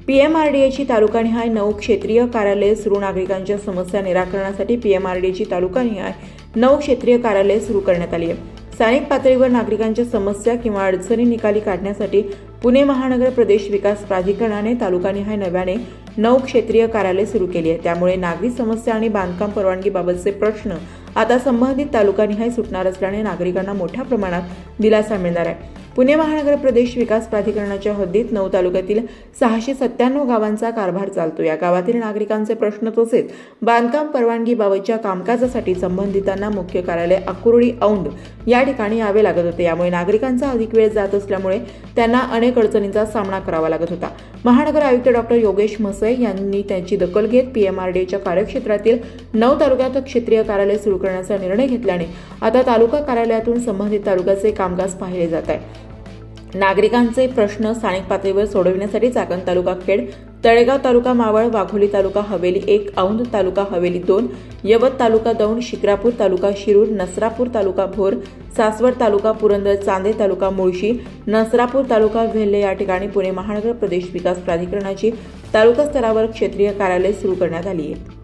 पीएमआरडीएची तालुकानिहाय 9 क्षेत्रीय कार्यालये सुरू. नागरिकांच्या समस्या निराकरणासाठी पीएमआरडीएची तालुकानिहाय 9 क्षेत्रीय कार्यालये सुरू करण्यात आली आहे. स्थानिक पातळीवर नागरिकांच्या समस्या किंवा अडचणी निकाली काढण्यासाठी पुणे महानगर प्रदेश विकास प्राधिकरणाने तालुकानिहाय नव्याने 9 क्षेत्रीय कार्यालय सुरू केली आहे. त्यामुळे नागरी समस्या आणि बांधकाम परवानगीबाबतचे प्रश्न आता संबंधित तालुकानिहाय सुटणार असल्याने नागरिकांना मोठ्या प्रमाणात दिलासा मिळणार आहे. पुणे महानगर प्रदेश विकास प्राधिकरणाच्या हद्दीत 9 तालुक्यातील 697 गावांचा कारभार चालतो. या गावातील नागरिकांचे प्रश्न तसेच बांधकाम परवानगीबाबतच्या कामकाजासाठी संबंधितांना मुख्य कार्यालय अकुर्डी औंध या ठिकाणी यावे लागत होते. यामुळे नागरिकांचा अधिक वेळ जात असल्यामुळे त्यांना अनेक अडचणींचा सामना करावा लागत होता. महानगर आयुक्त डॉ. योगेश म्हसे यांनी त्याची दखल घेत पीएमआरडीएच्या कार्यक्षेत्रातील 9 तालुक्यात क्षेत्रीय कार्यालय सुरू करण्याचा निर्णय घेतल्याने आता तालुका कार्यालयातून संबंधित तालुक्याचे कामकाज पाहिले जात आहे. नागरिकांचे प्रश्न स्थानिक पातळीवर सोडविण्यासाठी चाकण तालुका खेड, तळेगाव तालुका मावळ, वाघोली तालुका हवेली 1, औंध तालुका हवेली 2, यवत तालुका दौंड, शिक्रापूर तालुका शिरूर, नसरापूर तालुका भोर, सासवड तालुका पुरंदर, चांदे तालुका मुळशी, नसरापूर तालुका वेल्हे या ठिकाणी पुणे महानगर प्रदेश विकास प्राधिकरणाची तालुका स्तरावर क्षेत्रीय कार्यालय सुरू करण्यात आली आहे.